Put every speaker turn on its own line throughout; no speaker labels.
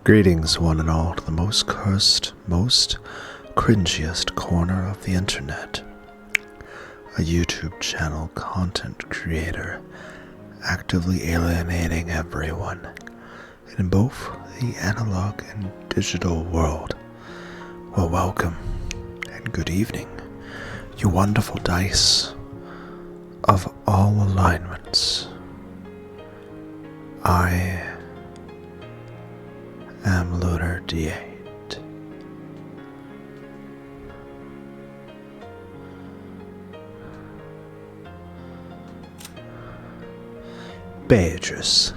Greetings, one and all, to the most cursed, most cringiest corner of the internet. A YouTube channel content creator actively alienating everyone in both the analog and digital world. Well, welcome and good evening, you wonderful dice of all alignments. I am Lunar D8. Beatrice,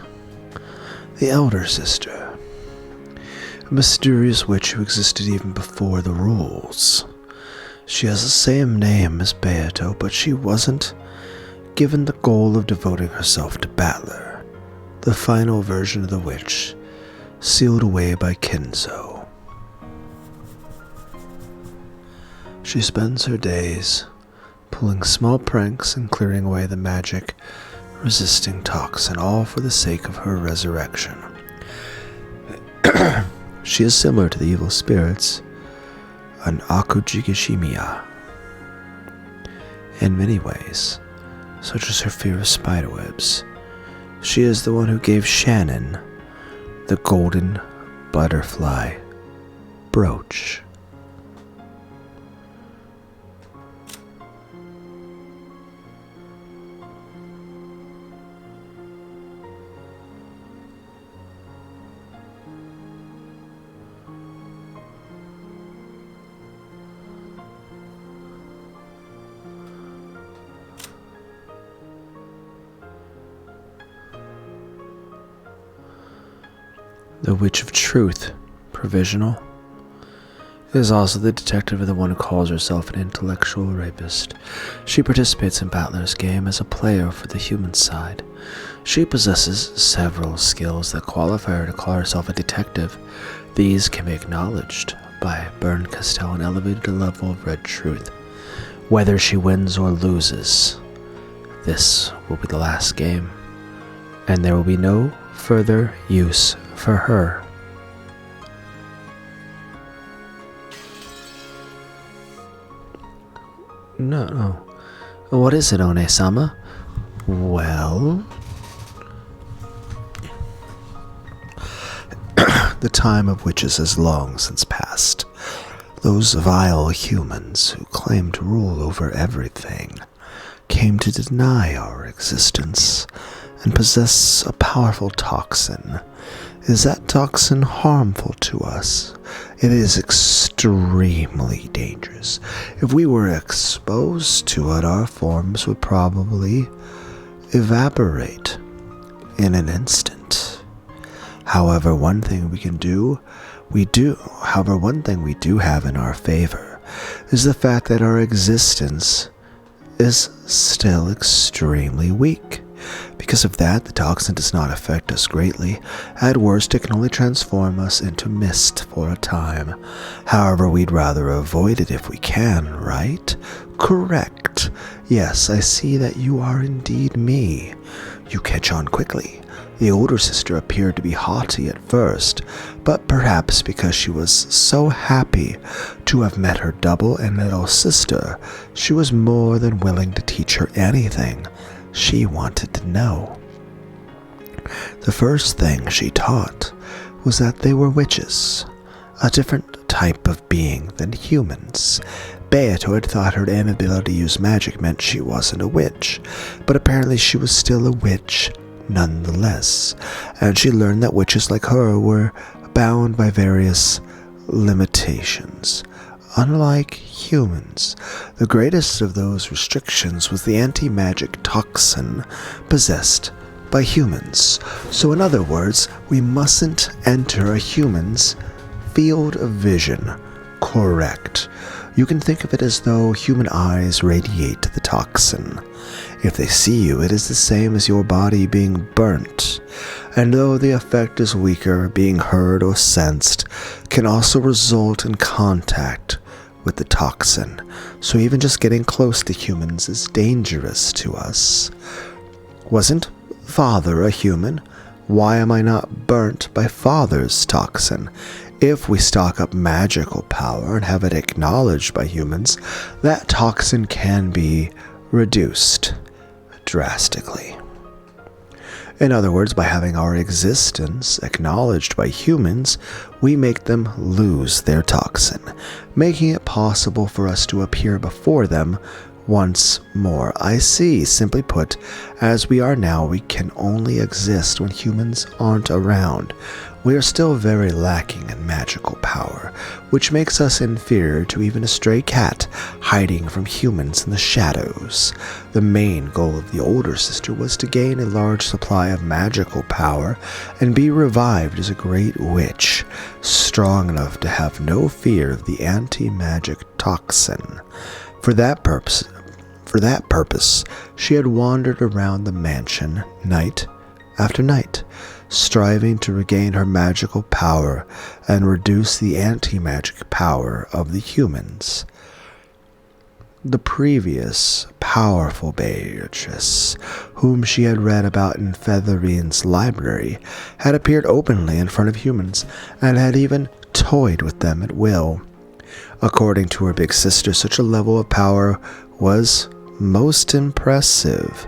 the elder sister, a mysterious witch who existed even before the rules. She has the same name as Beato, but she wasn't given the goal of devoting herself to Battler, the final version of the witch, sealed away by Kinzo. She spends her days pulling small pranks and clearing away the magic resisting toxin, all for the sake of her resurrection. She is similar to the evil spirits, an Akujigashimiya, in many ways, such as her fear of spiderwebs. She is the one who gave Shannon the golden butterfly brooch. The Witch of Truth, provisional, is also the detective of the one who calls herself an intellectual rapist. She participates in Battler's game as a player for the human side. She possesses several skills that qualify her to call herself a detective. These can be acknowledged by Bern Castell and elevated to the level of Red Truth. Whether she wins or loses, this will be the last game, and there will be no further use for her. No. What is it, One-sama? Well, the time of witches has long since passed. Those vile humans who claim to rule over everything came to deny our existence and possess a powerful toxin. Is that toxin harmful to us? It is extremely dangerous. If we were exposed to it, our forms would probably evaporate in an instant. However, one thing we do have in our favor is the fact that our existence is still extremely weak. Because of that, the toxin does not affect us greatly. At worst, it can only transform us into mist for a time. However, we'd rather avoid it if we can, right? Correct. Yes, I see that you are indeed me. You catch on quickly. The older sister appeared to be haughty at first, but perhaps because she was so happy to have met her double and little sister, she was more than willing to teach her anything she wanted to know. The first thing she taught was that they were witches, a different type of being than humans. Beato had thought her inability to use magic meant she wasn't a witch, but apparently she was still a witch nonetheless, and she learned that witches like her were bound by various limitations. Unlike humans, the greatest of those restrictions was the anti-magic toxin possessed by humans. So in other words, we mustn't enter a human's field of vision. Correct. You can think of it as though human eyes radiate the toxin. If they see you, it is the same as your body being burnt. And though the effect is weaker, being heard or sensed can also result in contact with the toxin. So even just getting close to humans is dangerous to us. Wasn't Father a human? Why am I not burnt by Father's toxin? If we stock up magical power and have it acknowledged by humans, that toxin can be reduced drastically. In other words, by having our existence acknowledged by humans, we make them lose their toxin, making it possible for us to appear before them once more. I see. Simply put, as we are now, we can only exist when humans aren't around. We are still very lacking in magical power, which makes us inferior to even a stray cat hiding from humans in the shadows. The main goal of the older sister was to gain a large supply of magical power and be revived as a great witch, strong enough to have no fear of the anti-magic toxin. For that purpose, she had wandered around the mansion night after night, striving to regain her magical power and reduce the anti-magic power of the humans. The previous powerful Beatrice, whom she had read about in Featherine's library, had appeared openly in front of humans and had even toyed with them at will. According to her big sister, such a level of power was most impressive.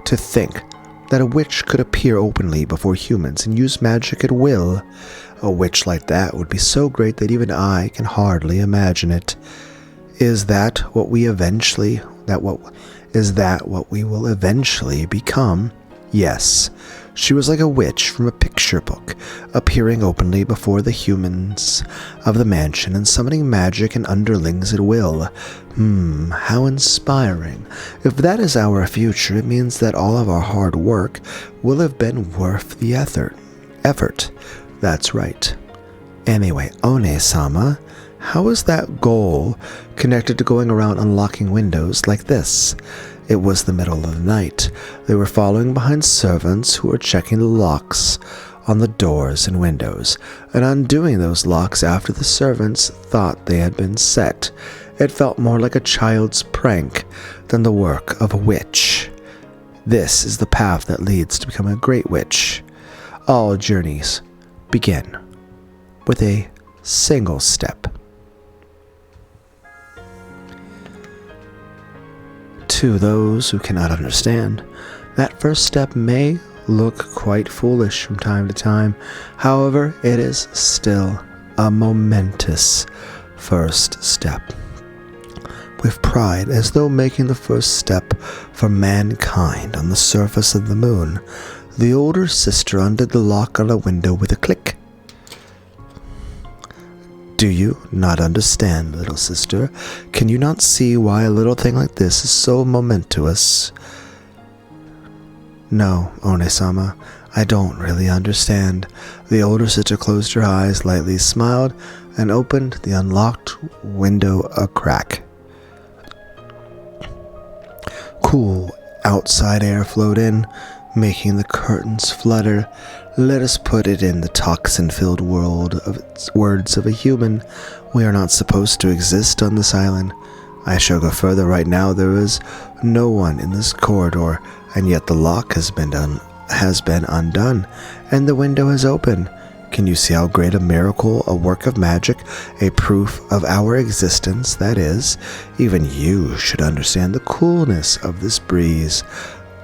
To think that a witch could appear openly before humans and use magic at will. A witch like that would be so great that even I can hardly imagine it. Is that what we will eventually become? Yes. She was like a witch from a picture book, appearing openly before the humans of the mansion and summoning magic and underlings at will. How inspiring. If that is our future, it means that all of our hard work will have been worth the effort. That's right. Anyway, One-sama, how is that goal connected to going around unlocking windows like this? It was the middle of the night. They were following behind servants who were checking the locks on the doors and windows, and undoing those locks after the servants thought they had been set. It felt more like a child's prank than the work of a witch. This is the path that leads to becoming a great witch. All journeys begin with a single step. To those who cannot understand, that first step may look quite foolish from time to time. However, it is still a momentous first step. With pride, as though making the first step for mankind on the surface of the moon, the older sister undid the lock on a window with a click. Do you not understand, little sister? Can you not see why a little thing like this is so momentous? No, One-sama, I don't really understand. The older sister closed her eyes, lightly smiled, and opened the unlocked window a crack. Cool outside air flowed in, making the curtains flutter. Let us put it in the toxin-filled words of a human. We are not supposed to exist on this island. I shall go further. Right now there is no one in this corridor, and yet the lock has been undone, and the window is open. Can you see how great a miracle, a work of magic, a proof of our existence that is? Even you should understand the coolness of this breeze.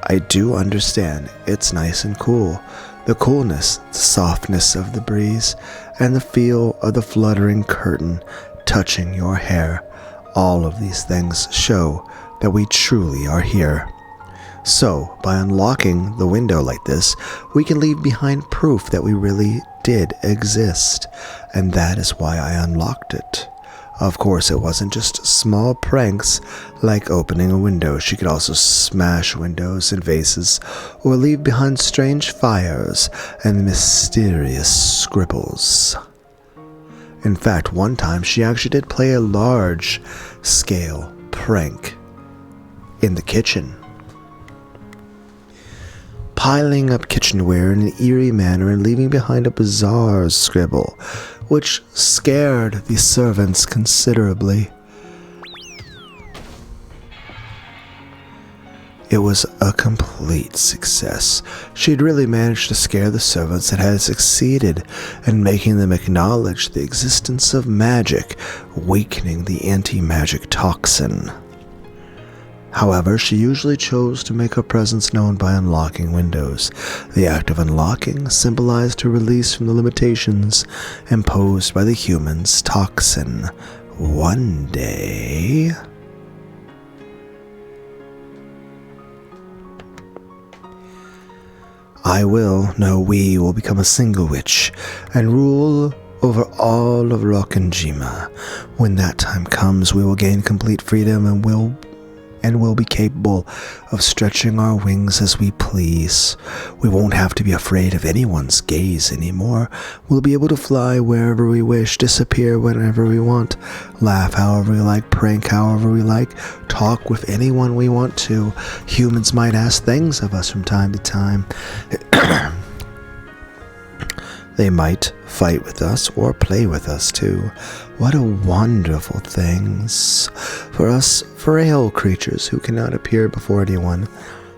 I do understand. It's nice and cool. The coolness, the softness of the breeze, and the feel of the fluttering curtain touching your hair. All of these things show that we truly are here. So, by unlocking the window like this, we can leave behind proof that we really did exist, and that is why I unlocked it. Of course, it wasn't just small pranks like opening a window. She could also smash windows and vases, or leave behind strange fires and mysterious scribbles. In fact, one time she actually did play a large-scale prank in the kitchen, piling up kitchenware in an eerie manner and leaving behind a bizarre scribble, which scared the servants considerably. It was a complete success. She'd really managed to scare the servants and had succeeded in making them acknowledge the existence of magic, weakening the anti-magic toxin. However, she usually chose to make her presence known by unlocking windows. The act of unlocking symbolized her release from the limitations imposed by the human's toxin. One day, we will become a single witch and rule over all of Rokkenjima. When that time comes, we will gain complete freedom and will be capable of stretching our wings as we please. We won't have to be afraid of anyone's gaze anymore. We'll be able to fly wherever we wish, disappear whenever we want, laugh however we like, prank however we like, talk with anyone we want to. Humans might ask things of us from time to time. They might fight with us or play with us too. What a wonderful things for us frail creatures who cannot appear before anyone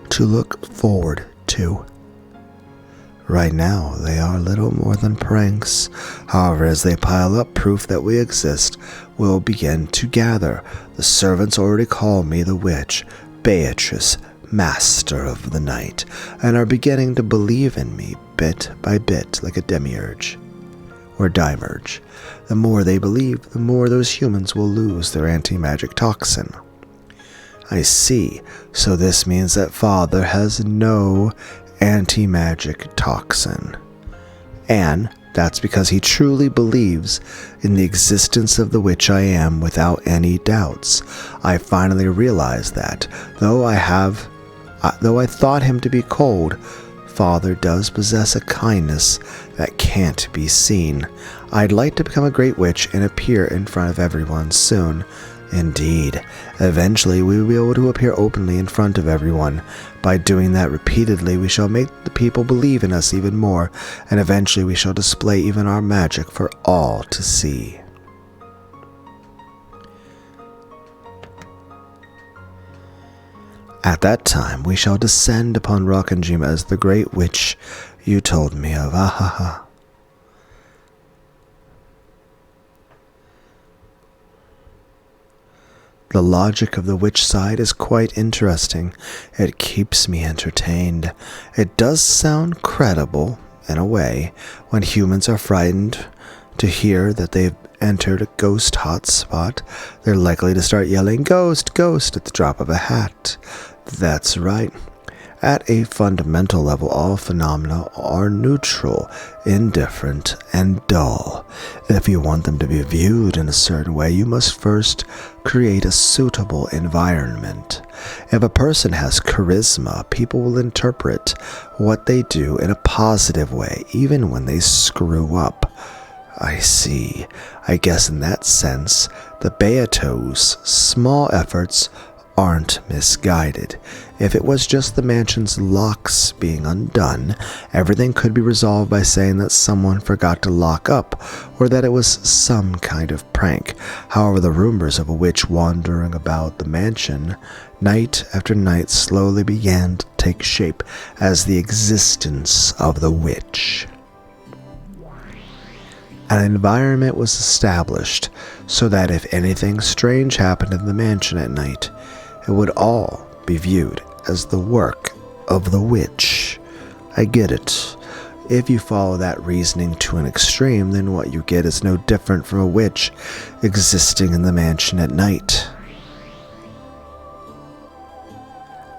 to look forward to. Right now, they are little more than pranks. However, as they pile up, proof that we exist will begin to gather. The servants already call me the witch, Beatrice, master of the night, and are beginning to believe in me bit by bit like a demiurge or dimerge. The more they believe, the more those humans will lose their anti-magic toxin. I see. So this means that Father has no anti-magic toxin. And that's because he truly believes in the existence of the witch I am without any doubts. I finally realized that, though I thought him to be cold, Father does possess a kindness that can't be seen. I'd like to become a great witch and appear in front of everyone soon. Indeed, eventually we will be able to appear openly in front of everyone. By doing that repeatedly, we shall make the people believe in us even more, and eventually we shall display even our magic for all to see. At that time, we shall descend upon Rokkenjima as the great witch you told me of. Ahaha. The logic of the witch side is quite interesting. It keeps me entertained. It does sound credible, in a way, when humans are frightened to hear that they've entered a ghost hotspot. They're likely to start yelling, "Ghost, ghost," at the drop of a hat. That's right. At a fundamental level, all phenomena are neutral, indifferent, and dull. If you want them to be viewed in a certain way, you must first create a suitable environment. If a person has charisma, people will interpret what they do in a positive way, even when they screw up. I see. I guess in that sense, the Beato's small efforts aren't misguided. If it was just the mansion's locks being undone, everything could be resolved by saying that someone forgot to lock up, or that it was some kind of prank. However, the rumors of a witch wandering about the mansion night after night slowly began to take shape as the existence of the witch. An environment was established so that if anything strange happened in the mansion at night, it would all be viewed as the work of the witch. I get it. If you follow that reasoning to an extreme, then what you get is no different from a witch existing in the mansion at night.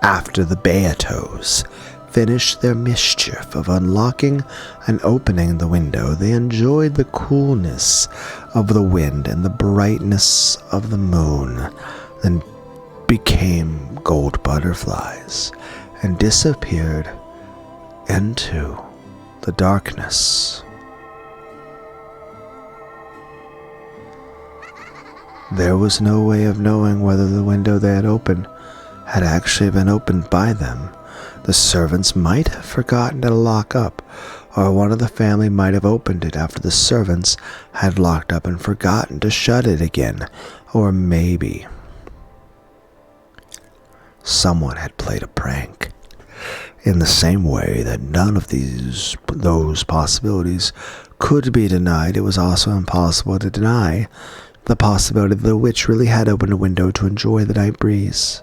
After the Beatos finished their mischief of unlocking and opening the window, they enjoyed the coolness of the wind and the brightness of the moon, then became gold butterflies and disappeared into the darkness. There was no way of knowing whether the window they had opened had actually been opened by them. The servants might have forgotten to lock up, or one of the family might have opened it after the servants had locked up and forgotten to shut it again, or maybe someone had played a prank. In the same way that none of those possibilities could be denied, it was also impossible to deny the possibility that the witch really had opened a window to enjoy the night breeze.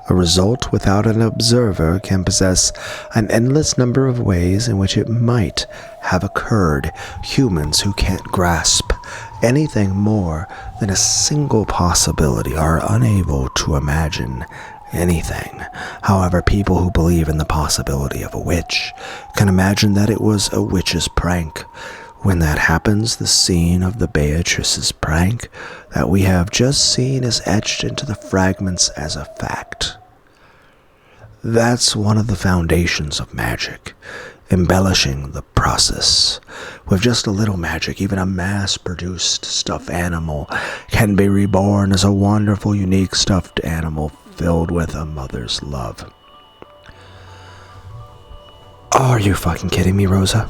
A result without an observer can possess an endless number of ways in which it might have occurred. Humans who can't grasp anything more than a single possibility are unable to imagine anything. However, people who believe in the possibility of a witch can imagine that it was a witch's prank. When that happens, the scene of the Beatrice's prank that we have just seen is etched into the fragments as a fact. That's one of the foundations of magic, embellishing the process. With just a little magic, even a mass-produced stuffed animal can be reborn as a wonderful, unique stuffed animal filled with a mother's love. Are you fucking kidding me, Rosa?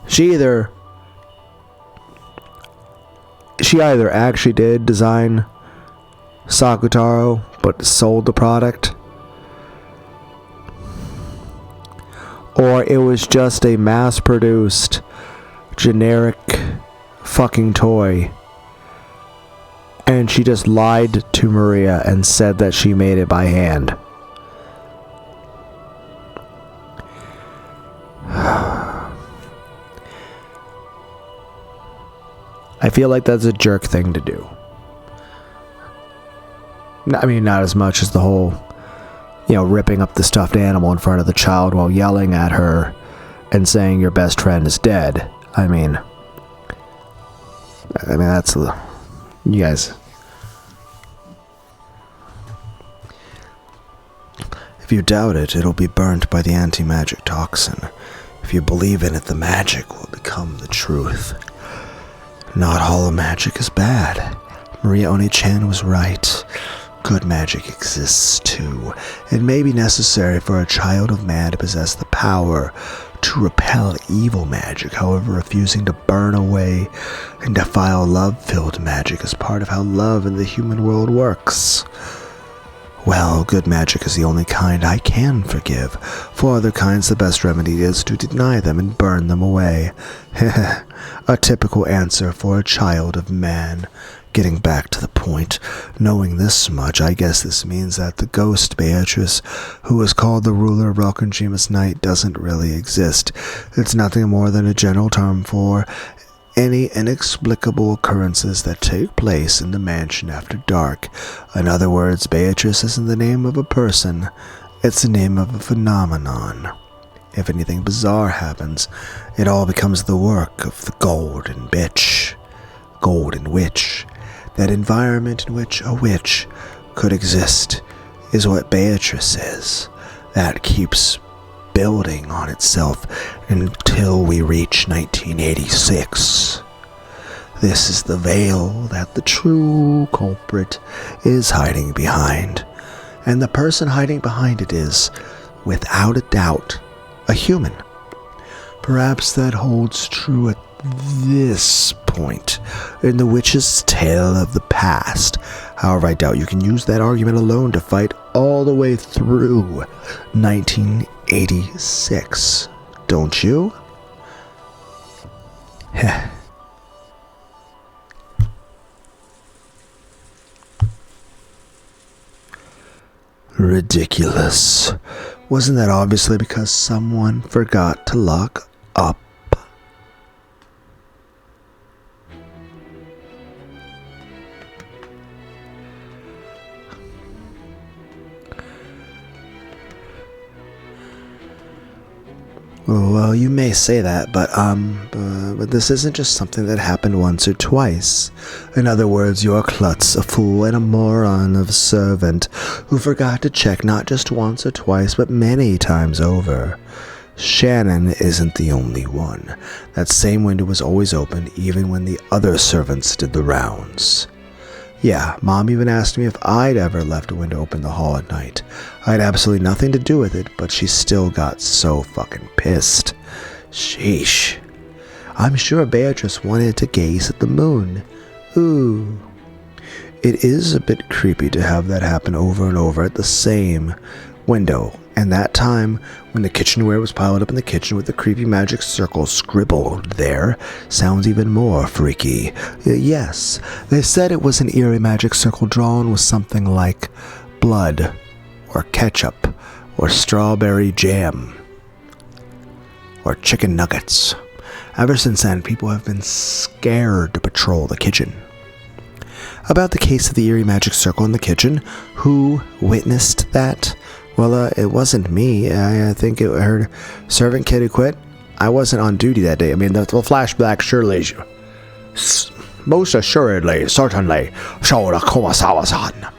She either actually did design Sakutaro, but sold the product, or it was just a mass-produced, generic fucking toy, and she just lied to Maria and said that she made it by hand. I feel like that's a jerk thing to do. I mean, not as much as the whole, ripping up the stuffed animal in front of the child while yelling at her and saying your best friend is dead. I mean, that's, you guys. If you doubt it, it'll be burnt by the anti-magic toxin. If you believe in it, the magic will become the truth. Not all of magic is bad. Maria Oni-chan was right. Good magic exists too. It may be necessary for a child of man to possess the power to repel evil magic. However, refusing to burn away and defile love-filled magic is part of how love in the human world works. Well, good magic is the only kind I can forgive. For other kinds, the best remedy is to deny them and burn them away. A typical answer for a child of man. Getting back to the point, knowing this much, I guess this means that the ghost Beatrice, who is called the ruler of Rakujima's night, doesn't really exist. It's nothing more than a general term for any inexplicable occurrences that take place in the mansion after dark. In other words, Beatrice isn't the name of a person, it's the name of a phenomenon. If anything bizarre happens, it all becomes the work of the golden witch. That environment in which a witch could exist is what Beatrice is. That keeps building on itself until we reach 1986. This is the veil that the true culprit is hiding behind. And the person hiding behind it is, without a doubt, a human. Perhaps that holds true at this point in the witch's tale of the past. However, I doubt you can use that argument alone to fight all the way through 1986. Don't you? Heh. Ridiculous. Wasn't that obviously because someone forgot to lock up? Well, you may say that, but this isn't just something that happened once or twice. In other words, you're a klutz, a fool, and a moron of a servant who forgot to check not just once or twice, but many times over. Shannon isn't the only one. That same window was always open, even when the other servants did the rounds. Yeah, Mom even asked me if I'd ever left a window open in the hall at night. I had absolutely nothing to do with it, but she still got so fucking pissed. Sheesh. I'm sure Beatrice wanted to gaze at the moon. Ooh. It is a bit creepy to have that happen over and over at the same window. And that time, when the kitchenware was piled up in the kitchen with the creepy magic circle scribbled there, sounds even more freaky. Yes, they said it was an eerie magic circle drawn with something like blood, or ketchup, or strawberry jam, or chicken nuggets. Ever since then, people have been scared to patrol the kitchen. About the case of the eerie magic circle in the kitchen, who witnessed that? Well, it wasn't me. I think it heard servant kid who quit. I wasn't on duty that day. I mean, the flashback surely, most assuredly, certainly, showed a Kumasawa-san.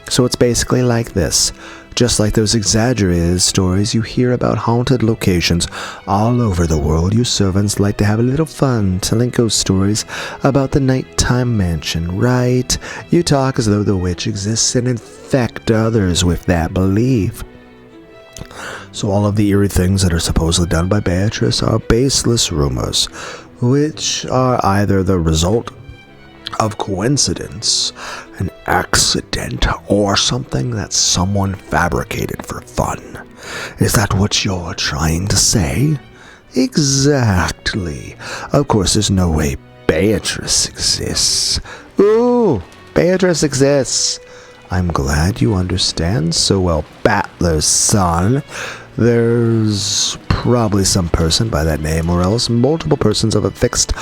So it's basically like this. Just like those exaggerated stories you hear about haunted locations all over the world, you servants like to have a little fun telling ghost stories about the nighttime mansion, right? You talk as though the witch exists and infect others with that belief. So all of the eerie things that are supposedly done by Beatrice are baseless rumors, which are either the result of coincidence, an accident, or something that someone fabricated for fun. Is that what you're trying to say? Exactly. Of course, there's no way Beatrice exists. Ooh, Beatrice exists. I'm glad you understand so well, Battler's son. There's probably some person by that name, or else multiple persons of a fixed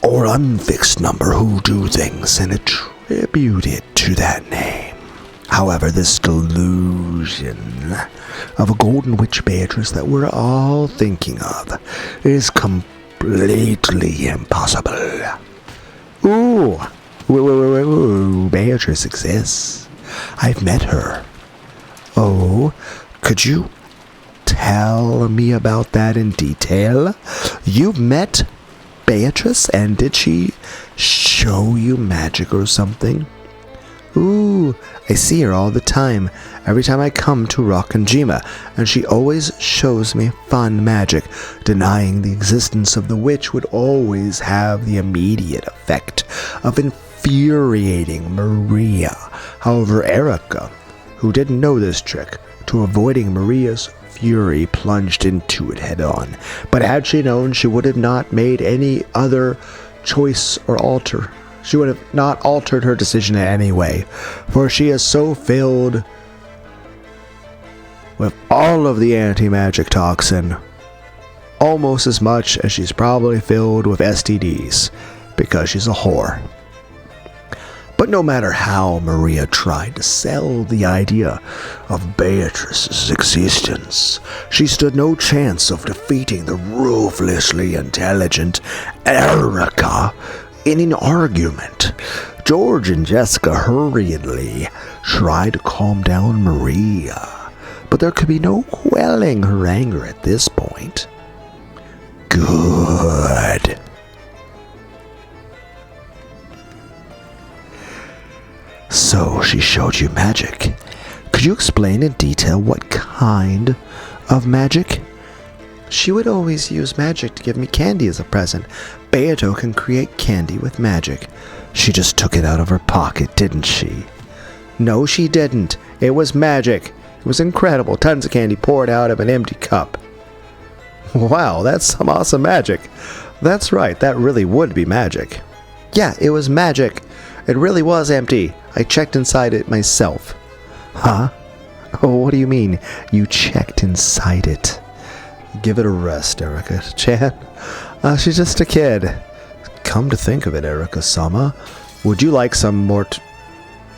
or unfixed number who do things and attribute it to that name. However, this delusion of a golden witch Beatrice that we're all thinking of is completely impossible. Ooh, Beatrice exists. I've met her. Oh, could you tell me about that in detail? You've met Beatrice, and did she show you magic or something? Ooh, I see her all the time, every time I come to Rokkanjima, and she always shows me fun magic. Denying the existence of the witch would always have the immediate effect of infuriating Maria. However, Erica, who didn't know this trick, to avoiding Maria's fury, plunged into it head on. But had she known, she would have not made any other choice or alter. She would have not altered her decision in any way, for she is so filled with all of the anti-magic toxin, almost as much as she's probably filled with STDs, because she's a whore. But no matter how Maria tried to sell the idea of Beatrice's existence, she stood no chance of defeating the ruthlessly intelligent Erica in an argument. George and Jessica hurriedly tried to calm down Maria, but there could be no quelling her anger at this point. Good. So she showed you magic. Could you explain in detail what kind of magic? She would always use magic to give me candy as a present. Beato can create candy with magic. She just took it out of her pocket, didn't she? No, she didn't. It was magic. It was incredible. Tons of candy poured out of an empty cup. Wow, that's some awesome magic. That's right, that really would be magic. Yeah, it was magic. It really was empty. I checked inside it myself. Huh? Oh, what do you mean? You checked inside it? Give it a rest, Erica-chan. She's just a kid. Come to think of it, Erica-sama, would you like some more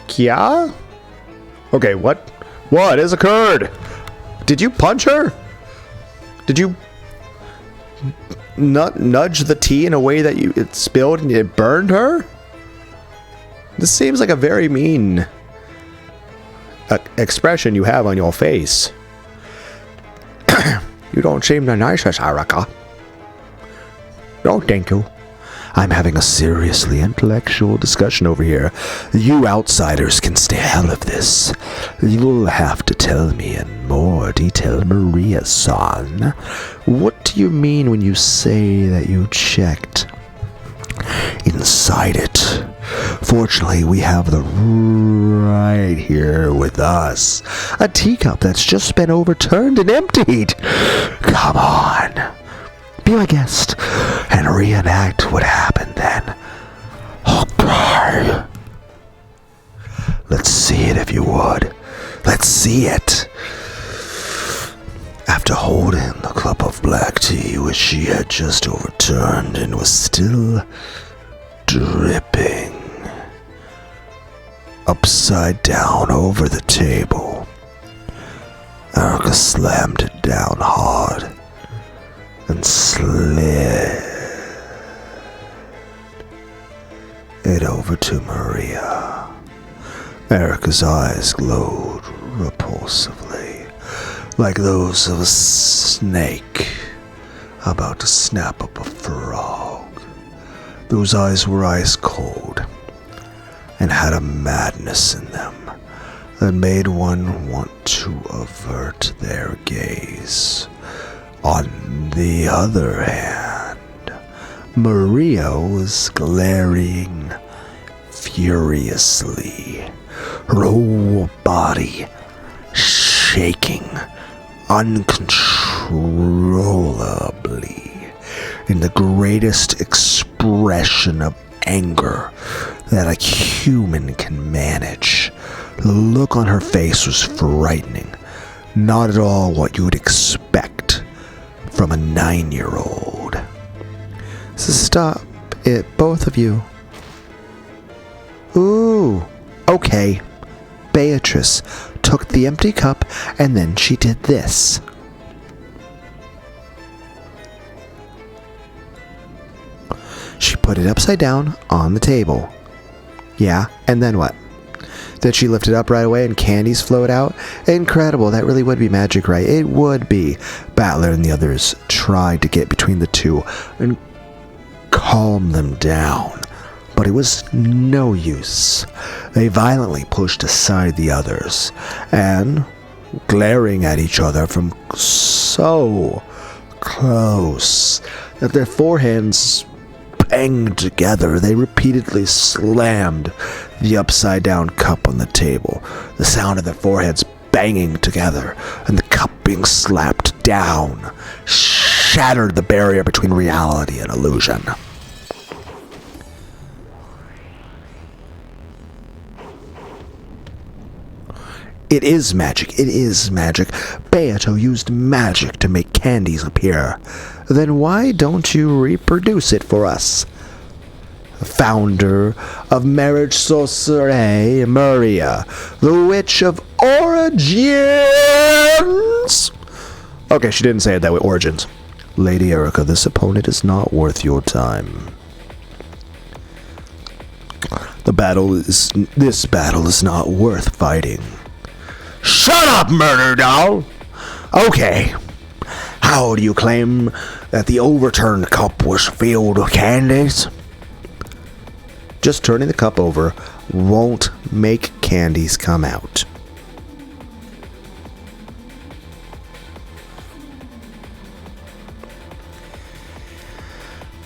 Kya? Okay, what? What has occurred? Did you punch her? Did you nudge the tea in a way that it spilled and it burned her? This seems like a very mean expression you have on your face. You don't seem the nicest, Araka. No, thank you. I'm having a seriously intellectual discussion over here. You outsiders can stay out of this. You'll have to tell me in more detail, Maria-san. What do you mean when you say that you checked inside it? Fortunately, we have the right here with us. A teacup that's just been overturned and emptied. Come on. Be my guest and reenact what happened then. Okay. Let's see it if you would. Let's see it. After holding the cup of black tea which she had just overturned and was still dripping upside down over the table, Erica slammed it down hard and slid it over to Maria. Erica's eyes glowed repulsively, like those of a snake about to snap up a frog. Those eyes were ice cold and had a madness in them that made one want to avert their gaze. On the other hand, Maria was glaring furiously, her whole body shaking uncontrollably in the greatest expression of anger that a human can manage. The look on her face was frightening, not at all what you would expect from a 9-year-old. So stop it, both of you. Ooh, okay. Beatrice took the empty cup and then she did this. She put it upside down on the table. Yeah, and then what? Did she lift it up right away and candies flowed out? Incredible, that really would be magic, right? It would be. Battler and the others tried to get between the two and calm them down, but it was no use. They violently pushed aside the others, and, glaring at each other from so close that their foreheads banged together, they repeatedly slammed the upside-down cup on the table. The sound of their foreheads banging together and the cup being slapped down shattered the barrier between reality and illusion. It is magic. It is magic. Beato used magic to make candies appear. Then why don't you reproduce it for us? The founder of marriage sorcery, Maria, the witch of origins. Okay, she didn't say it that way, origins. Lady Erica, this opponent is not worth your time. This battle is not worth fighting. Shut up, murder doll! Okay, how do you claim that the overturned cup was filled with candies? Just turning the cup over won't make candies come out.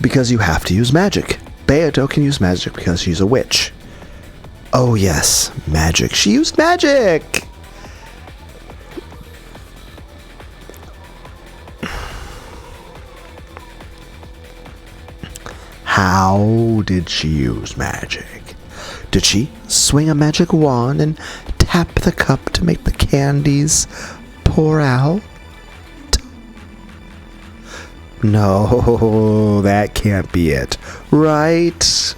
Because you have to use magic. Beato can use magic because she's a witch. Oh yes, magic. She used magic! How did she use magic? Did she swing a magic wand and tap the cup to make the candies pour out? No, that can't be it, right?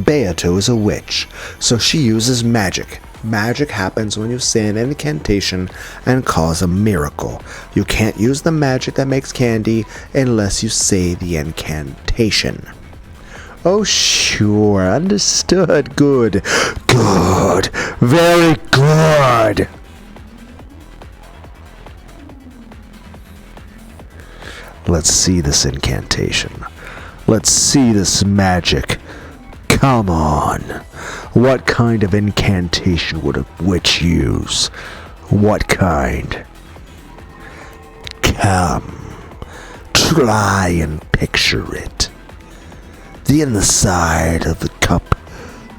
Beato is a witch, so she uses magic. Magic happens when you say an incantation and cause a miracle. You can't use the magic that makes candy unless you say the incantation. Oh, sure. Understood. Good. Good. Very good. Let's see this incantation. Let's see this magic. Come on. What kind of incantation would a witch use? What kind? Come, try and picture it. The inside of the cup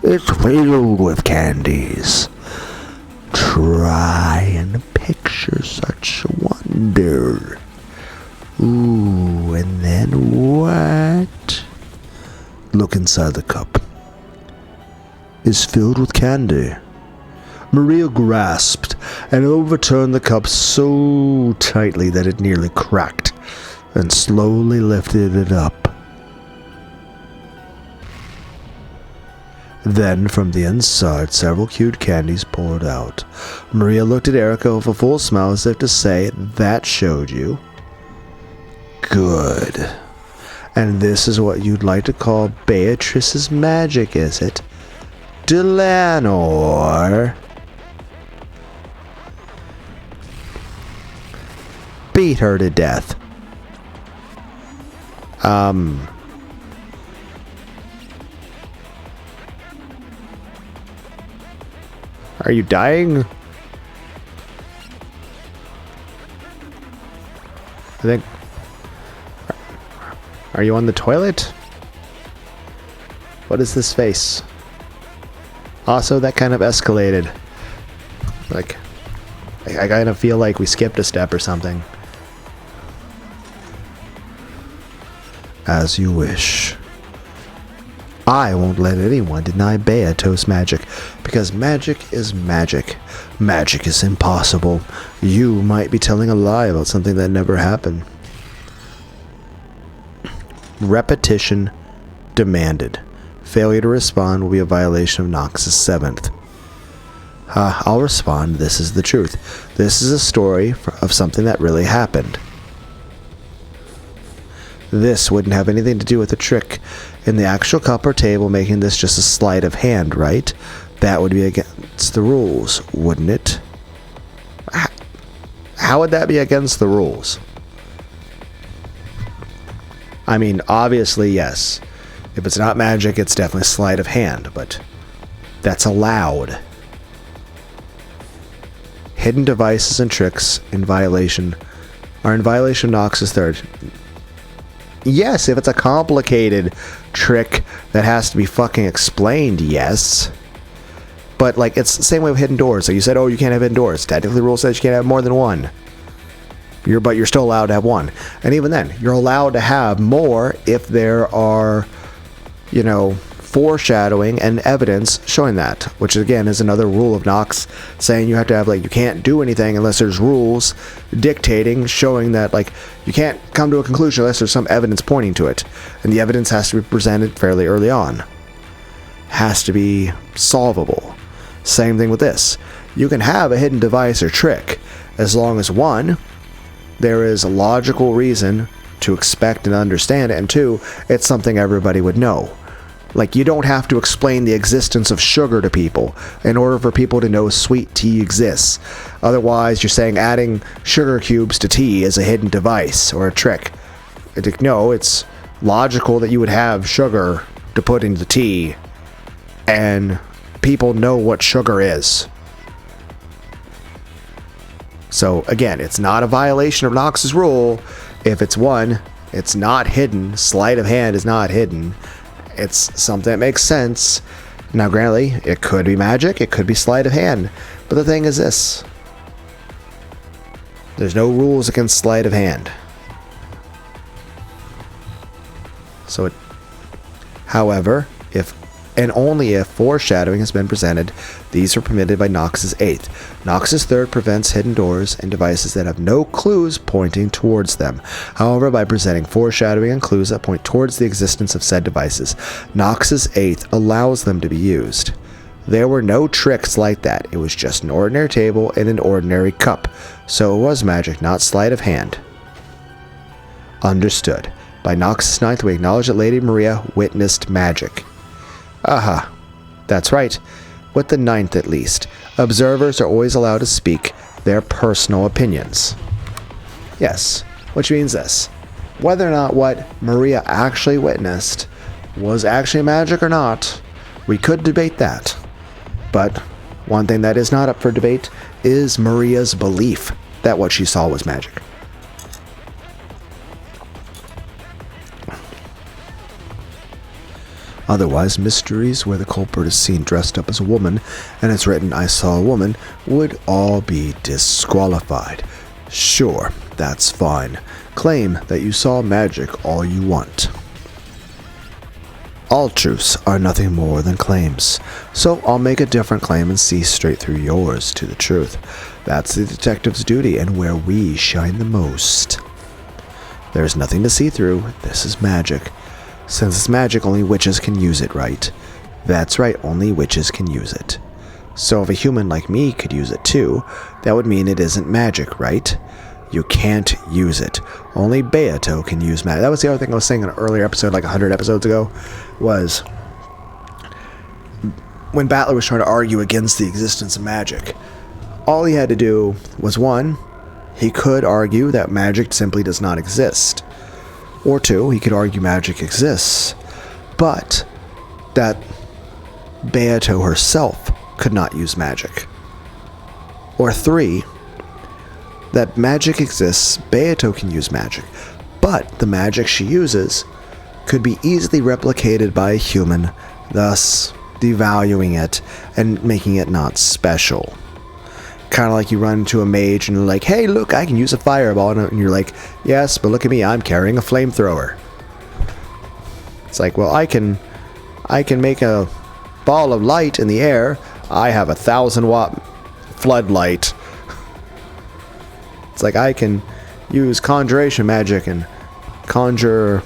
is filled with candies. Try and picture such wonder. Ooh, and then what? Look inside the cup. It's filled with candy. Maria grasped and overturned the cup so tightly that it nearly cracked, and slowly lifted it up. Then, from the inside, several cute candies poured out. Maria looked at Erica with a full smile as if to say, "That showed you." Good. And this is what you'd like to call Beatrice's magic, is it? Delanor? Beat her to death. Are you dying? I think... Are you on the toilet? What is this face? Also, that kind of escalated. Like, I kind of feel like we skipped a step or something. As you wish. I won't let anyone deny Beatos magic, because magic is magic. Magic is impossible. You might be telling a lie about something that never happened. Repetition demanded. Failure to respond will be a violation of Nox's 7th. I'll respond. This is the truth. This is a story of something that really happened. This wouldn't have anything to do with the trick in the actual cup or table, making this just a sleight of hand, right? That would be against the rules, wouldn't it? How would that be against the rules? I mean, obviously, yes. If it's not magic, it's definitely sleight of hand, but that's allowed. Hidden devices and tricks are in violation of Nox's 3rd. Yes, if it's a complicated trick that has to be fucking explained, yes. But, like, it's the same way with hidden doors. So you said, oh, you can't have hidden doors. Technically, the rule says you can't have more than one. But you're still allowed to have one. And even then, you're allowed to have more if there are, you know, foreshadowing and evidence showing that. Which, again, is another rule of Nox, saying you have to have, like, you can't do anything unless there's rules dictating, showing that, like, you can't come to a conclusion unless there's some evidence pointing to it. And the evidence has to be presented fairly early on. Has to be solvable. Same thing with this. You can have a hidden device or trick as long as, one, there is a logical reason to expect and understand it, and two, it's something everybody would know. Like, you don't have to explain the existence of sugar to people in order for people to know sweet tea exists. Otherwise, you're saying adding sugar cubes to tea is a hidden device or a trick. No, it's logical that you would have sugar to put into tea, and people know what sugar is. So, again, it's not a violation of Nox's rule if it's one, it's not hidden. Sleight of hand is not hidden. It's something that makes sense. Now, granted, it could be magic, it could be sleight of hand. But the thing is this. There's no rules against sleight of hand. So, however, if and only if foreshadowing has been presented, these are permitted by Nox's 8th. Nox's 3rd prevents hidden doors and devices that have no clues pointing towards them. However, by presenting foreshadowing and clues that point towards the existence of said devices, Nox's 8th allows them to be used. There were no tricks like that. It was just an ordinary table and an ordinary cup. So it was magic, not sleight of hand. Understood. By Nox's 9th, we acknowledge that Lady Maria witnessed magic. Aha. That's right. With the 9th at least. Observers are always allowed to speak their personal opinions. Yes, which means this. Whether or not what Maria actually witnessed was actually magic or not, we could debate that. But One thing that is not up for debate is Maria's belief that what she saw was magic. Otherwise, mysteries where the culprit is seen dressed up as a woman and it's written, "I saw a woman," would all be disqualified. Sure, that's fine. Claim that you saw magic all you want. All truths are nothing more than claims, so I'll make a different claim and see straight through yours to the truth. That's the detective's duty and where we shine the most. There's nothing to see through. This is magic. Since it's magic, only witches can use it, right? That's right, only witches can use it. So if a human like me could use it too, that would mean it isn't magic, right? You can't use it. Only Beato can use magic. That was the other thing I was saying in an earlier episode, like 100 episodes ago, was when Battler was trying to argue against the existence of magic, all he had to do was, one, he could argue that magic simply does not exist. Or two, he could argue magic exists, but that Beato herself could not use magic. Or three, that magic exists, Beato can use magic, but the magic she uses could be easily replicated by a human, thus devaluing it and making it not special. Kind of like you run into a mage and you're like, "Hey, look, I can use a fireball," and you're like, "Yes, but look at me, I'm carrying a flamethrower." It's like, well, I can make a ball of light in the air. I have a 1,000-watt floodlight. It's like I can use conjuration magic and conjure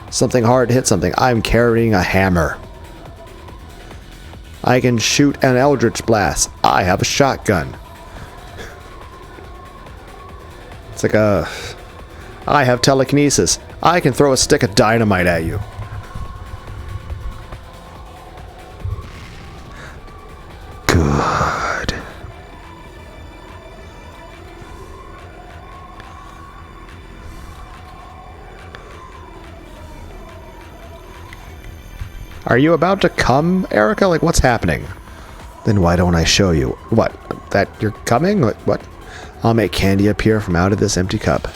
something hard to hit something. I'm carrying a hammer. I can shoot an eldritch blast. I have a shotgun. It's like I have telekinesis. I can throw a stick of dynamite at you. Good. Are you about to come, Erica? Like, what's happening? Then why don't I show you? What? That you're coming? What? I'll make candy appear from out of this empty cup.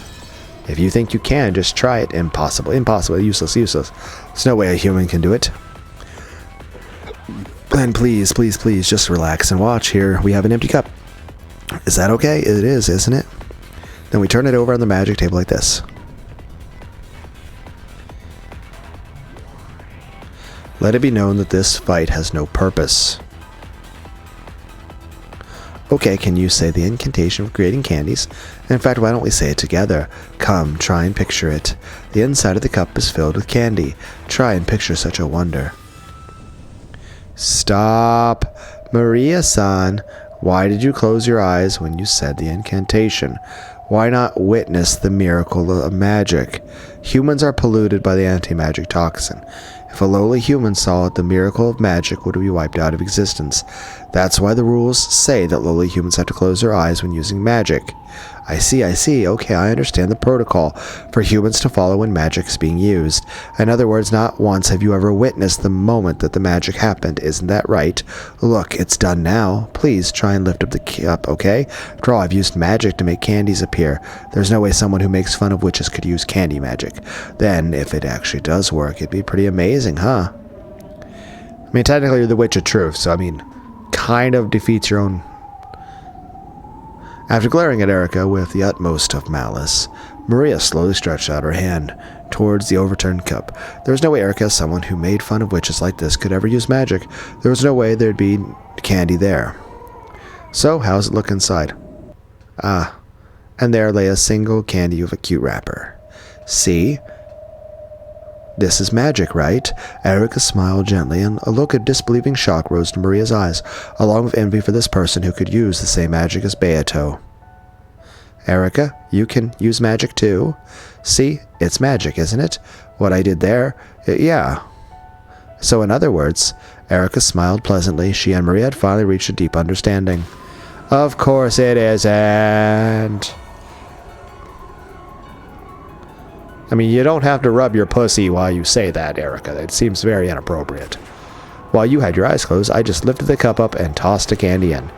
If you think you can, just try it. Impossible. Impossible. Useless. Useless. There's no way a human can do it. Then please, please, please, just relax and watch. Here, we have an empty cup. Is that okay? It is, isn't it? Then we turn it over on the magic table like this. Let it be known that this fight has no purpose. Okay, can you say the incantation of creating candies? In fact, why don't we say it together? Come, try and picture it. The inside of the cup is filled with candy. Try and picture such a wonder. Stop! Maria-san, why did you close your eyes when you said the incantation? Why not witness the miracle of magic? Humans are polluted by the anti-magic toxin. If a lowly human saw it, the miracle of magic would be wiped out of existence. That's why the rules say that lowly humans have to close their eyes when using magic. I see. Okay, I understand the protocol for humans to follow when magic is being used. In other words, not once have you ever witnessed the moment that the magic happened. Isn't that right? Look, it's done now. Please try and lift up the cup, okay? After all, I've used magic to make candies appear. There's no way someone who makes fun of witches could use candy magic. Then, if it actually does work, it'd be pretty amazing, huh? I mean, technically you're the witch of truth, so I mean, kind of defeats your own... After glaring at Erica with the utmost of malice, Maria slowly stretched out her hand towards the overturned cup. There was no way Erica, someone who made fun of witches like this, could ever use magic. There was no way there'd be candy there. So, how's it look inside? Ah, and there lay a single candy with a cute wrapper. See? This is magic, right? Erica smiled gently, and a look of disbelieving shock rose to Maria's eyes, along with envy for this person who could use the same magic as Beato. Erica, you can use magic too? See, it's magic, isn't it? What I did there? Yeah. So in other words, Erica smiled pleasantly. She and Maria had finally reached a deep understanding. Of course it isn't. I mean, you don't have to rub your pussy while you say that, Erica. It seems very inappropriate. While you had your eyes closed, I just lifted the cup up and tossed a candy in.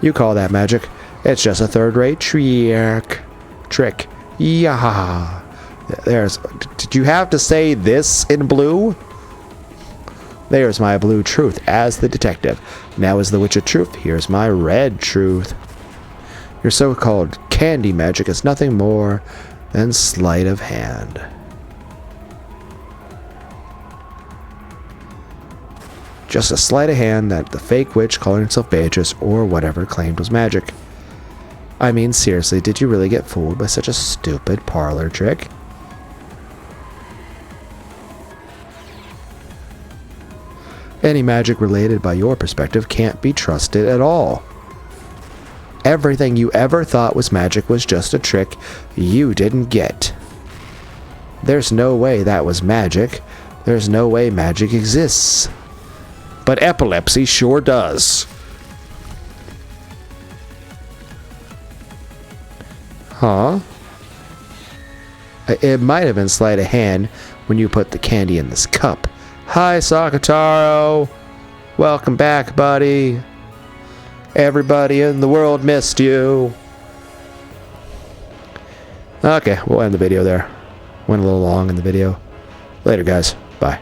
You call that magic? It's just a third-rate trick. Yeah. Did you have to say this in blue? There's my blue truth as the detective. Now as the witch of truth, here's my red truth. Your so-called candy magic is nothing more than sleight of hand. Just a sleight of hand that the fake witch calling herself Beatrice or whatever claimed was magic. I mean, seriously, did you really get fooled by such a stupid parlor trick? Any magic related by your perspective can't be trusted at all. Everything you ever thought was magic was just a trick you didn't get. There's no way that was magic. There's no way magic exists. But epilepsy sure does. Huh? It might have been sleight of hand when you put the candy in this cup. Hi, Sakataro. Welcome back, buddy. Everybody in the world missed you. Okay, we'll end the video there. Went a little long in the video. Later, guys. Bye.